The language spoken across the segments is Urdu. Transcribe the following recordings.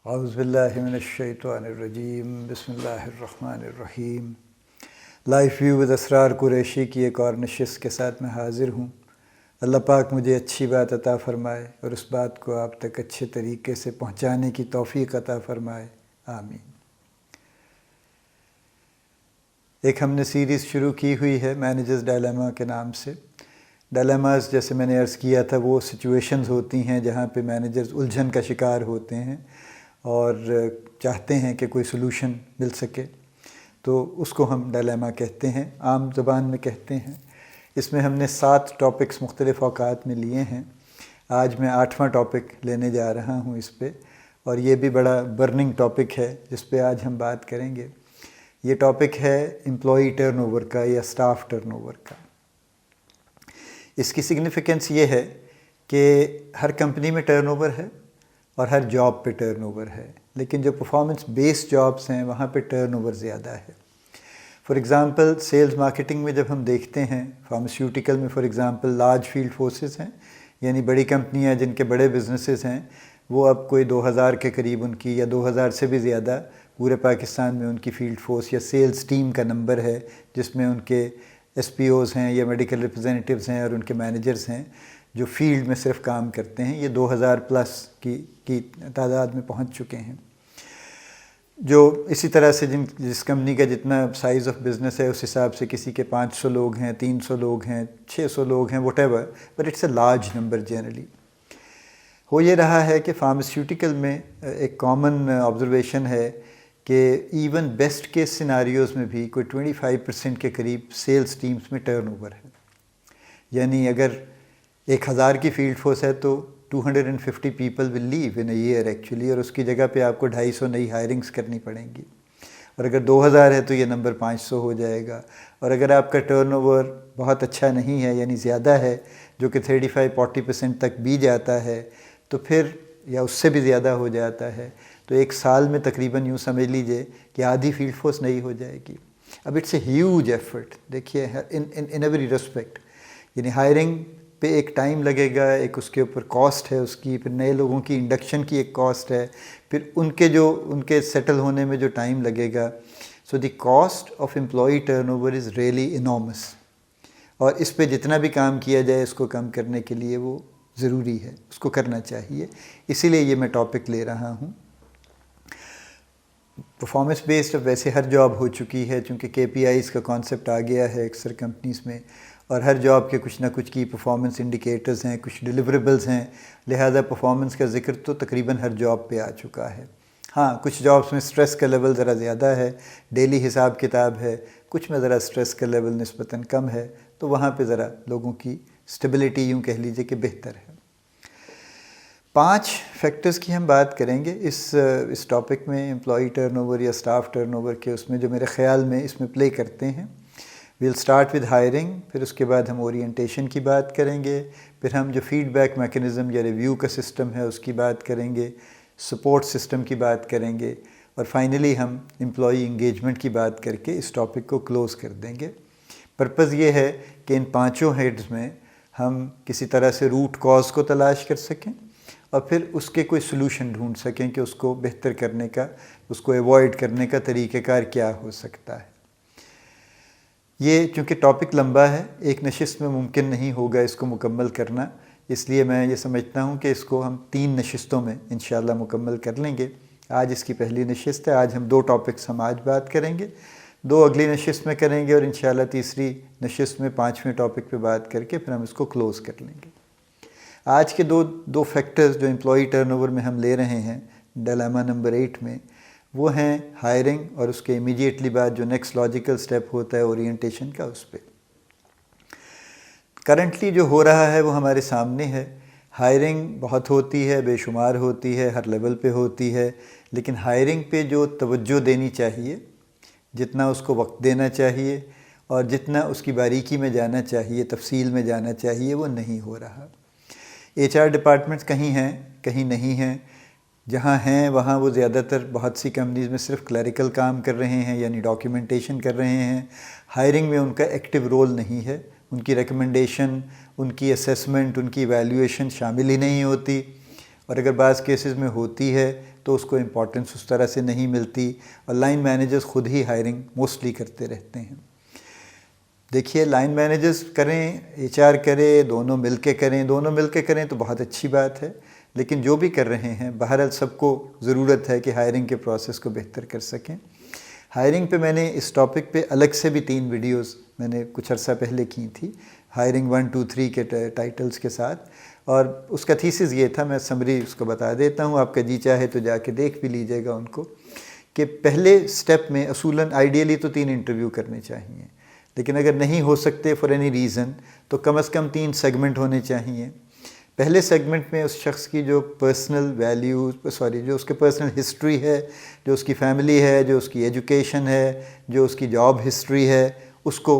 اعوذ باللہ من الشیطان الرجیم، بسم اللہ الرحمن الرحیم۔ لائف ویو ود اسرار قریشی کی ایک اور نشست کے ساتھ میں حاضر ہوں۔ اللہ پاک مجھے اچھی بات عطا فرمائے اور اس بات کو آپ تک اچھے طریقے سے پہنچانے کی توفیق عطا فرمائے، آمین۔ ایک ہم نے سیریز شروع کی ہوئی ہے مینیجرز ڈائلیما کے نام سے۔ ڈائلیماز جیسے میں نے عرض کیا تھا وہ سچویشنز ہوتی ہیں جہاں پہ مینیجرز الجھن کا شکار ہوتے ہیں اور چاہتے ہیں کہ کوئی سلوشن مل سکے، تو اس کو ہم ڈائلیما کہتے ہیں، عام زبان میں کہتے ہیں۔ اس میں ہم نے 7 ٹاپکس مختلف اوقات میں لیے ہیں۔ آج میں 8واں ٹاپک لینے جا رہا ہوں اس پہ، اور یہ بھی بڑا برننگ ٹاپک ہے جس پہ آج ہم بات کریں گے۔ یہ ٹاپک ہے امپلائی ٹرن اوور کا یا اسٹاف ٹرن اوور کا۔ اس کی سگنیفیکنس یہ ہے کہ ہر کمپنی میں ٹرن اوور ہے اور ہر جاب پہ ٹرن اوور ہے، لیکن جو پرفارمنس بیسڈ جابس ہیں وہاں پہ ٹرن اوور زیادہ ہے۔ فار ایگزامپل سیلز مارکیٹنگ میں جب ہم دیکھتے ہیں، فارماسیوٹیکل میں for example large field forces ہیں، یعنی بڑی کمپنیاں جن کے بڑے بزنسز ہیں، وہ اب کوئی 2000 کے قریب ان کی یا 2000 سے بھی زیادہ پورے پاکستان میں ان کی فیلڈ فورس یا سیلز ٹیم کا نمبر ہے، جس میں ان کے ایس پی اوز ہیں یا میڈیکل ریپرزینٹیوز ہیں اور ان کے مینیجرز ہیں جو فیلڈ میں صرف کام کرتے ہیں۔ یہ 2000 پلس کی تعداد میں پہنچ چکے ہیں۔ جو اسی طرح سے جس کمپنی کا جتنا سائز آف بزنس ہے اس حساب سے کسی کے 500 لوگ ہیں، 300 لوگ ہیں، 600 لوگ ہیں، whatever, but it's a large number generally. ہو یہ رہا ہے کہ فارماسیوٹیکل میں ایک کامن آبزرویشن ہے کہ ایون بیسٹ کیس سیناریوز میں بھی کوئی 25% کے قریب سیلز ٹیمز میں ٹرن اوور ہے۔ یعنی اگر 1000 کی فیلڈ فورس ہے تو 250 people will leave in a year actually, اور اس کی جگہ پہ آپ کو 250 نئی ہائرنگز کرنی پڑیں گی، اور اگر 2000 ہے تو یہ نمبر 500 ہو جائے گا۔ اور اگر آپ کا ٹرن اوور بہت اچھا نہیں ہے، یعنی زیادہ ہے، جو کہ 35-40% تک بھی جاتا ہے، تو پھر یا اس سے بھی زیادہ ہو جاتا ہے، تو ایک سال میں تقریباً یوں سمجھ لیجئے کہ آدھی فیلڈ فورس نئی ہو جائے گی۔ اب اٹس اے ہیوج ایفرٹ، دیکھیے ان ایوری ریسپیکٹ، یعنی ہائرنگ پہ ایک ٹائم لگے گا، ایک اس کے اوپر کاسٹ ہے اس کی، پھر نئے لوگوں کی انڈکشن کی ایک کاسٹ ہے، پھر ان کے سیٹل ہونے میں جو ٹائم لگے گا۔ So the cost of employee turnover is really enormous, اور اس پہ جتنا بھی کام کیا جائے اس کو کم کرنے کے لیے وہ ضروری ہے، اس کو کرنا چاہیے۔ اسی لیے یہ میں ٹاپک لے رہا ہوں۔ پرفارمنس بیسڈ اب ویسے ہر جاب ہو چکی ہے، چونکہ KPIs کا کانسیپٹ آ گیا ہے اکثر کمپنیز میں، اور ہر جاب کے کچھ نہ کچھ کی پرفارمنس انڈیکیٹرز ہیں، کچھ ڈیلیوریبلز ہیں، لہذا پرفارمنس کا ذکر تو تقریباً ہر جاب پہ آ چکا ہے۔ ہاں، کچھ جابس میں سٹریس کا لیول ذرا زیادہ ہے، ڈیلی حساب کتاب ہے، کچھ میں ذرا سٹریس کا لیول نسبتاً کم ہے، تو وہاں پہ ذرا لوگوں کی سٹیبلٹی یوں کہہ لیجئے کہ بہتر ہے۔ 5 فیکٹرز کی ہم بات کریں گے اس ٹاپک میں، امپلائی ٹرن اوور یا اسٹاف ٹرن اوور کے، اس میں جو میرے خیال میں اس میں پلے کرتے ہیں۔ ویل اسٹارٹ ود ہائرنگ، پھر اس کے بعد ہم اورینٹیشن کی بات کریں گے، پھر ہم جو فیڈ بیک میکنزم یا ریویو کا سسٹم ہے اس کی بات کریں گے، سپورٹ سسٹم کی بات کریں گے، اور فائنلی ہم امپلائی انگیجمنٹ کی بات کر کے اس ٹاپک کو کلوز کر دیں گے۔ پرپز یہ ہے کہ ان 5 ہیڈز میں ہم کسی طرح سے روٹ کاز کو تلاش کر سکیں اور پھر اس کے کوئی سلوشن ڈھونڈ سکیں کہ اس کو بہتر کرنے کا، اس کو ایوائڈ کرنے کا طریقہ کار کیا ہو سکتا ہے۔ یہ چونکہ ٹاپک لمبا ہے، ایک نشست میں ممکن نہیں ہوگا اس کو مکمل کرنا، اس لیے میں یہ سمجھتا ہوں کہ اس کو ہم 3 نشستوں میں انشاءاللہ مکمل کر لیں گے۔ آج اس کی پہلی نشست ہے، آج ہم 2 ٹاپکس ہم آج بات کریں گے، 2 اگلی نشست میں کریں گے، اور انشاءاللہ تیسری نشست میں 5ویں ٹاپک پہ بات کر کے پھر ہم اس کو کلوز کر لیں گے۔ آج کے دو فیکٹرز جو امپلائی ٹرن اوور میں ہم لے رہے ہیں ڈائلیما نمبر 8 میں، وہ ہیں ہائرنگ، اور اس کے امیڈیٹلی بعد جو نیکسٹ لاجیکل سٹیپ ہوتا ہے اورینٹیشن کا، اس پہ۔ کرنٹلی جو ہو رہا ہے وہ ہمارے سامنے ہے۔ ہائرنگ بہت ہوتی ہے، بے شمار ہوتی ہے، ہر لیول پہ ہوتی ہے، لیکن ہائرنگ پہ جو توجہ دینی چاہیے، جتنا اس کو وقت دینا چاہیے اور جتنا اس کی باریکی میں جانا چاہیے، تفصیل میں جانا چاہیے، وہ نہیں ہو رہا۔ HR ڈپارٹمنٹس کہیں ہیں، کہیں نہیں ہیں۔ جہاں ہیں وہاں وہ زیادہ تر بہت سی کمپنیز میں صرف کلیریکل کام کر رہے ہیں، یعنی ڈاکیومنٹیشن کر رہے ہیں۔ ہائرنگ میں ان کا ایکٹیو رول نہیں ہے، ان کی ریکمنڈیشن، ان کی اسیسمنٹ، ان کی ایویلیویشن شامل ہی نہیں ہوتی، اور اگر بعض کیسز میں ہوتی ہے تو اس کو امپورٹنس اس طرح سے نہیں ملتی، اور لائن مینیجرز خود ہی ہائرنگ موسٹلی کرتے رہتے ہیں۔ دیکھیے لائن مینیجرز کریں، ایچ آر کرے، دونوں مل کے کریں تو بہت اچھی بات ہے، لیکن جو بھی کر رہے ہیں بہرحال سب کو ضرورت ہے کہ ہائرنگ کے پروسیس کو بہتر کر سکیں۔ ہائرنگ پہ میں نے اس ٹاپک پہ الگ سے بھی 3 ویڈیوز میں نے کچھ عرصہ پہلے کی تھی، ہائرنگ 1 2 3 کے ٹائٹلز کے ساتھ، اور اس کا تھیسس یہ تھا، میں سمری اس کو بتا دیتا ہوں، آپ کا جی چاہے تو جا کے دیکھ بھی لیجئے گا ان کو، کہ پہلے سٹیپ میں اصولاً آئیڈیلی تو 3 انٹرویو کرنے چاہیے، لیکن اگر نہیں ہو سکتے فار اینی ریزن تو کم از کم 3 سیگمنٹ ہونے چاہیے۔ پہلے سیگمنٹ میں اس شخص کی جو پرسنل جو اس کے پرسنل ہسٹری ہے، جو اس کی فیملی ہے، جو اس کی ایجوکیشن ہے، جو اس کی جاب ہسٹری ہے، اس کو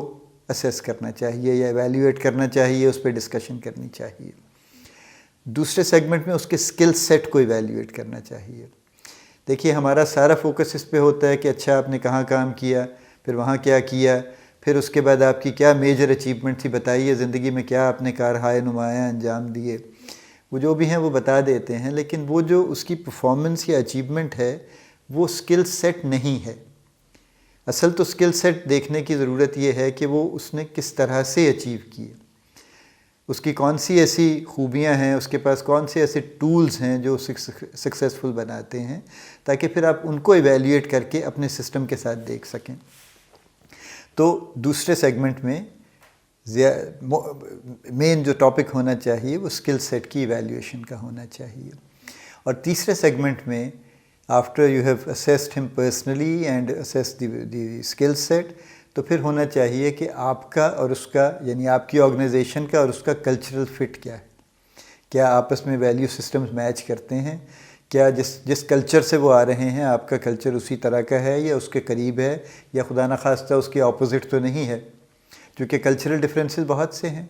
اسیس کرنا چاہیے یا ایویلیویٹ کرنا چاہیے، اس پہ ڈسکشن کرنی چاہیے۔ دوسرے سیگمنٹ میں اس کے سکل سیٹ کو ایویلیویٹ کرنا چاہیے۔ دیکھیے ہمارا سارا فوکس اس پہ ہوتا ہے کہ اچھا آپ نے کہاں کام کیا، پھر وہاں کیا کیا، پھر اس کے بعد آپ کی کیا میجر اچیومنٹ تھی، بتائیے زندگی میں کیا آپ نے کارہائے نمایاں انجام دیے، وہ جو بھی ہیں وہ بتا دیتے ہیں، لیکن وہ جو اس کی پرفارمنس یا اچیومنٹ ہے وہ سکل سیٹ نہیں ہے۔ اصل تو سکل سیٹ دیکھنے کی ضرورت یہ ہے کہ وہ اس نے کس طرح سے اچیو کیے، اس کی کون سی ایسی خوبیاں ہیں، اس کے پاس کون سے ایسے ٹولز ہیں جو سکسیسفل بناتے ہیں، تاکہ پھر آپ ان کو ایویلیویٹ کر کے اپنے سسٹم کے ساتھ دیکھ سکیں۔ تو دوسرے سیگمنٹ میں مین جو ٹاپک ہونا چاہیے وہ سکل سیٹ کی ایویلیویشن کا ہونا چاہیے، اور تیسرے سیگمنٹ میں آفٹر یو ہیو اسیسڈ ہم personally and assessed the skill set, تو پھر ہونا چاہیے کہ آپ کا اور اس کا، یعنی آپ کی آرگنائزیشن کا اور اس کا کلچرل فٹ کیا ہے، کیا آپس میں ویلیو سسٹمز میچ کرتے ہیں، کیا جس کلچر سے وہ آ رہے ہیں آپ کا کلچر اسی طرح کا ہے یا اس کے قریب ہے، یا خدا نخواستہ اس کے اپوزٹ تو نہیں ہے، کیونکہ کلچرل ڈفرینسز بہت سے ہیں۔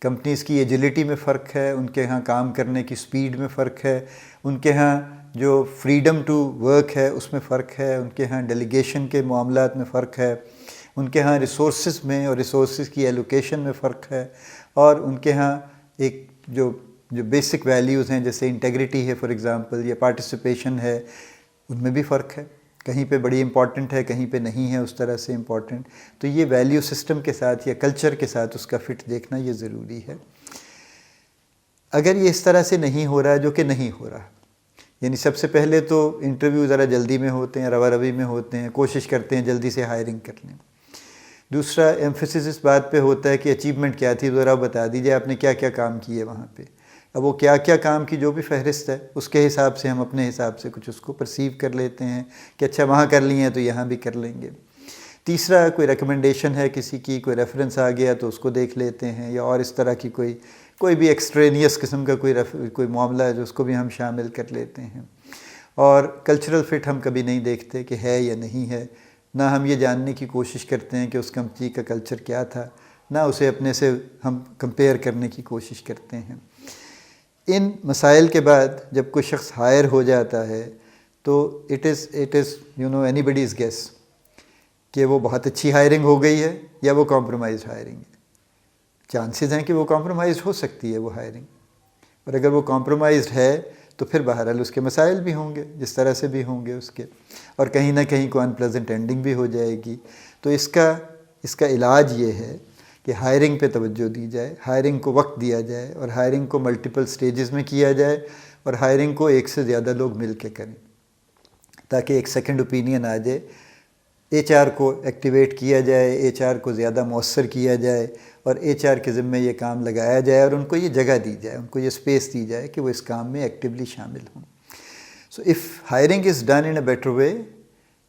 کمپنیز کی ایجلٹی میں فرق ہے، ان کے ہاں کام کرنے کی سپیڈ میں فرق ہے، ان کے ہاں جو فریڈم ٹو ورک ہے اس میں فرق ہے، ان کے ہاں ڈیلیگیشن کے معاملات میں فرق ہے، ان کے ہاں ریسورسز میں اور ریسورسز کی ایلوکیشن میں فرق ہے، اور ان کے ہاں ایک جو بیسک ویلیوز ہیں جیسے انٹیگریٹی ہے فار ایگزامپل، یا پارٹیسپیشن ہے، ان میں بھی فرق ہے، کہیں پہ بڑی امپورٹنٹ ہے کہیں پہ نہیں ہے اس طرح سے امپورٹنٹ۔ تو یہ ویلیو سسٹم کے ساتھ یا کلچر کے ساتھ اس کا فٹ دیکھنا یہ ضروری ہے۔ اگر یہ اس طرح سے نہیں ہو رہا، جو کہ نہیں ہو رہا، یعنی سب سے پہلے تو انٹرویو ذرا جلدی میں ہوتے ہیں، روا روی میں ہوتے ہیں، کوشش کرتے ہیں جلدی سے ہائرنگ کر لیں۔ دوسرا ایمفیسس اس بات پہ ہوتا ہے کہ اچیومنٹ کیا تھی، ذرا بتا دیجیے آپ نے کیا کیا کام کیے وہاں پہ۔ اب وہ کیا کیا کام کی جو بھی فہرست ہے اس کے حساب سے ہم اپنے حساب سے کچھ اس کو پرسیو کر لیتے ہیں کہ اچھا وہاں کر لی ہیں تو یہاں بھی کر لیں گے۔ تیسرا کوئی ریکمنڈیشن ہے کسی کی، کوئی ریفرنس آ گیا تو اس کو دیکھ لیتے ہیں، یا اور اس طرح کی کوئی بھی ایکسٹرینیس قسم کا کوئی معاملہ ہے جو اس کو بھی ہم شامل کر لیتے ہیں۔ اور کلچرل فٹ ہم کبھی نہیں دیکھتے کہ ہے یا نہیں ہے، نہ ہم یہ جاننے کی کوشش کرتے ہیں کہ اس کمپنی کا کلچر کیا تھا، نہ اسے اپنے سے ہم کمپیئر کرنے کی کوشش کرتے ہیں۔ ان مسائل کے بعد جب کوئی شخص ہائر ہو جاتا ہے تو it is anybody's guess کہ وہ بہت اچھی ہائرنگ ہو گئی ہے یا وہ کمپرومائز ہائرنگ ہے۔ چانسز ہیں کہ وہ کمپرومائز ہو سکتی ہے وہ ہائرنگ، اور اگر وہ کمپرومائزڈ ہے تو پھر بہرحال اس کے مسائل بھی ہوں گے جس طرح سے بھی ہوں گے اس کے، اور کہیں نہ کہیں کوئی انپلیزنٹ اینڈنگ بھی ہو جائے گی۔ تو اس کا علاج یہ ہے کہ ہائرنگ پہ توجہ دی جائے، ہائرنگ کو وقت دیا جائے، اور ہائرنگ کو ملٹیپل سٹیجز میں کیا جائے، اور ہائرنگ کو ایک سے زیادہ لوگ مل کے کریں تاکہ ایک سیکنڈ اوپینین آ جائے، ایچ آر کو ایکٹیویٹ کیا جائے، ایچ آر کو زیادہ مؤثر کیا جائے، اور ایچ آر کے ذمے یہ کام لگایا جائے، اور ان کو یہ جگہ دی جائے، ان کو یہ اسپیس دی جائے کہ وہ اس کام میں ایکٹیولی شامل ہوں۔ So if hiring is done in a better way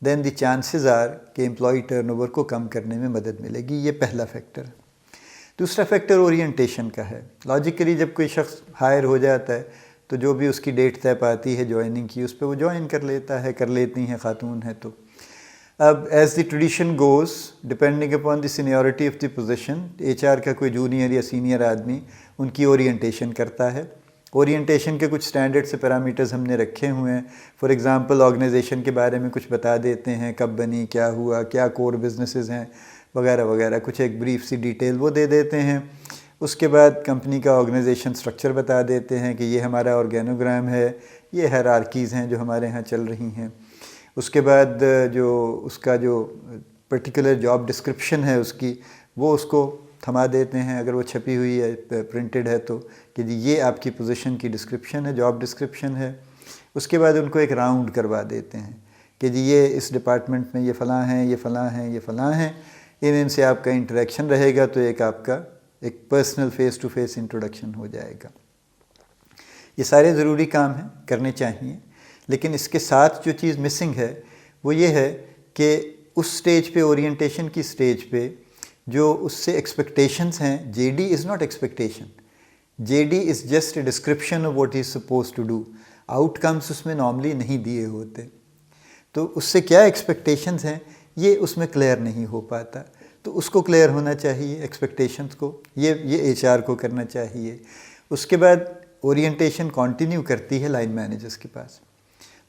then the chances are کہ امپلائی ٹرن اوور کو کم کرنے میں مدد ملے گی۔ یہ پہلا فیکٹر۔ دوسرا فیکٹر اورینٹیشن کا ہے۔ لاجیکلی جب کوئی شخص ہائر ہو جاتا ہے تو جو بھی اس کی ڈیٹ طے پاتی ہے جوائننگ کی، اس پہ وہ جوائن کر لیتا ہے، کر لیتی ہیں خاتون ہے تو۔ اب as the tradition goes depending upon the seniority of the position, H R کا کوئی جونیئر یا سینئر آدمی ان کی اورینٹیشن کرتا ہے۔ اورینٹیشن کے کچھ سٹینڈرڈ سے پیرامیٹرز ہم نے رکھے ہوئے ہیں۔ فار ایگزامپل آرگنائزیشن کے بارے میں کچھ بتا دیتے ہیں، کب بنی، کیا ہوا، کیا کور بزنسز ہیں وغیرہ وغیرہ، کچھ ایک بریف سی ڈیٹیل وہ دے دیتے ہیں۔ اس کے بعد کمپنی کا آرگنائزیشن سٹرکچر بتا دیتے ہیں کہ یہ ہمارا آرگینوگرام ہے، یہ ہیرارکیز ہیں جو ہمارے ہاں چل رہی ہیں۔ اس کے بعد جو اس کا جو پرٹیکولر جاب ڈسکرپشن ہے اس کی، وہ اس کو تھما دیتے ہیں، اگر وہ چھپی ہوئی ہے پرنٹڈ ہے تو، کہ جی یہ آپ کی پوزیشن کی ڈسکرپشن ہے، جاب ڈسکرپشن ہے۔ اس کے بعد ان کو ایک راؤنڈ کروا دیتے ہیں کہ جی یہ اس ڈپارٹمنٹ میں یہ فلاں ہیں، یہ فلاں ہیں، یہ فلاں ہیں، ان سے آپ کا انٹریکشن رہے گا، تو ایک آپ کا ایک personal face to face introduction ہو جائے گا۔ یہ سارے ضروری کام ہیں، کرنے چاہیے، لیکن اس کے ساتھ جو چیز مسنگ ہے وہ یہ ہے کہ اس سٹیج پہ، اورینٹیشن کی سٹیج پہ، جو اس سے ایکسپیکٹیشنز ہیں، J D is not expectation, J D is just a description of what he is suppose to do, outcomes اس میں نارملی نہیں دیے ہوتے، تو اس سے کیا ایکسپیکٹیشنز ہیں یہ اس میں کلیئر نہیں ہو پاتا، تو اس کو کلیئر ہونا چاہیے ایکسپیکٹیشنز کو، یہ ایچ آر کو کرنا چاہیے۔ اس کے بعد اورینٹیشن کنٹینیو کرتی ہے لائن مینیجرز کے پاس،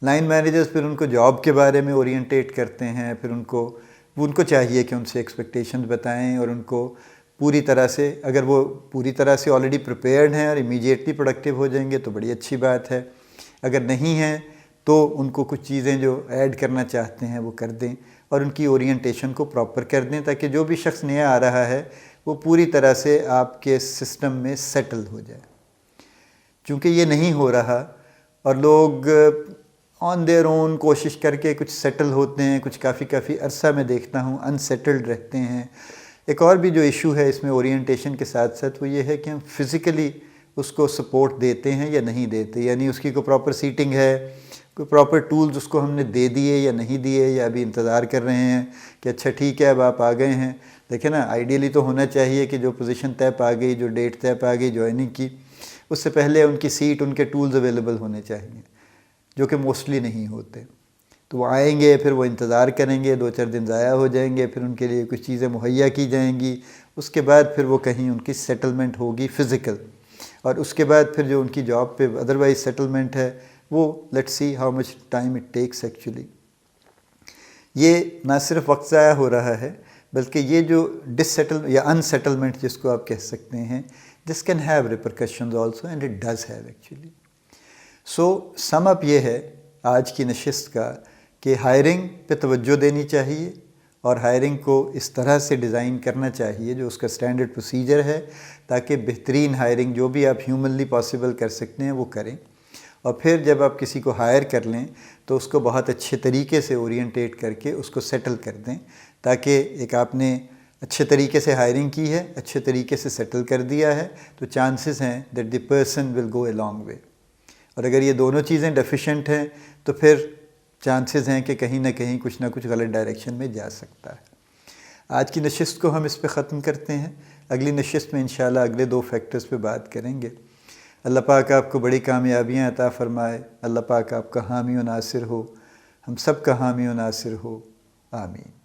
لائن مینیجرز پھر ان کو جاب کے بارے میں اورینٹیٹ کرتے ہیں، پھر ان کو چاہیے کہ ان سے ایکسپیکٹیشنز بتائیں، اور ان کو پوری طرح سے، اگر وہ پوری طرح سے آلریڈی پریپیئرڈ ہیں اور امیجیٹلی پروڈکٹیو ہو جائیں گے تو بڑی اچھی بات ہے، اگر نہیں ہیں تو ان کو کچھ چیزیں جو ایڈ کرنا چاہتے ہیں وہ کر دیں، اور ان کی اورینٹیشن کو پراپر کر دیں، تاکہ جو بھی شخص نیا آ رہا ہے وہ پوری طرح سے آپ کے سسٹم میں سیٹل ہو جائے۔ چونکہ یہ نہیں ہو رہا، اور لوگ آن دیئر اون کوشش کر کے کچھ سیٹل ہوتے ہیں، کچھ کافی عرصہ میں دیکھتا ہوں انسیٹلڈ رہتے ہیں۔ ایک اور بھی جو ایشو ہے اس میں اورینٹیشن کے ساتھ ساتھ وہ یہ ہے کہ ہم فزیکلی اس کو سپورٹ دیتے ہیں یا نہیں دیتے، یعنی اس کی کوئی پراپر سیٹنگ ہے، کوئی پراپر ٹولز اس کو ہم نے دے دیے یا نہیں دیے، یا ابھی انتظار کر رہے ہیں کہ اچھا ٹھیک ہے اب آپ آ گئے ہیں۔ دیکھیں نا، آئیڈیلی تو ہونا چاہیے کہ جو پوزیشن طے پا گئی، جو ڈیٹ طے پا گئی جوائننگ کی، اس سے پہلے ان کی سیٹ، ان کے ٹولز اویلیبل ہونے چاہیے، جو کہ موسٹلی نہیں ہوتے۔ تو وہ آئیں گے، پھر وہ انتظار کریں گے، 2-4 دن ضائع ہو جائیں گے، پھر ان کے لیے کچھ چیزیں مہیا کی جائیں گی، اس کے بعد پھر وہ کہیں ان کی سیٹلمنٹ ہوگی فزیکل، اور اس کے بعد پھر جو ان کی جاب پہ ادروائز سیٹلمنٹ ہے وہ let's see how much time it takes actually. یہ نہ صرف وقت ضائع ہو رہا ہے، بلکہ یہ جو ڈس سیٹل یا ان سیٹلمنٹ جس کو آپ کہہ سکتے ہیں، this can have repercussions also and it does have actually. So sum up یہ ہے آج کی نشست کا کہ ہائرنگ پہ توجہ دینی چاہیے، اور ہائرنگ کو اس طرح سے ڈیزائن کرنا چاہیے جو اس کا اسٹینڈرڈ پروسیجر ہے، تاکہ بہترین ہائرنگ جو بھی آپ ہیومنلی پاسبل کر سکتے ہیں وہ کریں، اور پھر جب آپ کسی کو ہائر کر لیں تو اس کو بہت اچھے طریقے سے اورینٹیٹ کر کے اس کو سیٹل کر دیں، تاکہ ایک آپ نے اچھے طریقے سے ہائرنگ کی ہے، اچھے طریقے سے سیٹل کر دیا ہے، تو چانسز ہیں that the person will go a long way. اور اگر یہ دونوں چیزیں ڈیفیشینٹ ہیں تو پھر چانسز ہیں کہ کہیں نہ کہیں کچھ نہ کچھ غلط ڈائریکشن میں جا سکتا ہے۔ آج کی نشست کو ہم اس پہ ختم کرتے ہیں، اگلی نشست میں انشاءاللہ اگلے 2 فیکٹرز پہ بات کریں گے۔ اللہ پاک آپ کو بڑی کامیابیاں عطا فرمائے، اللہ پاک آپ کا حامی و ناصر ہو، ہم سب کا حامی و ناصر ہو، آمین۔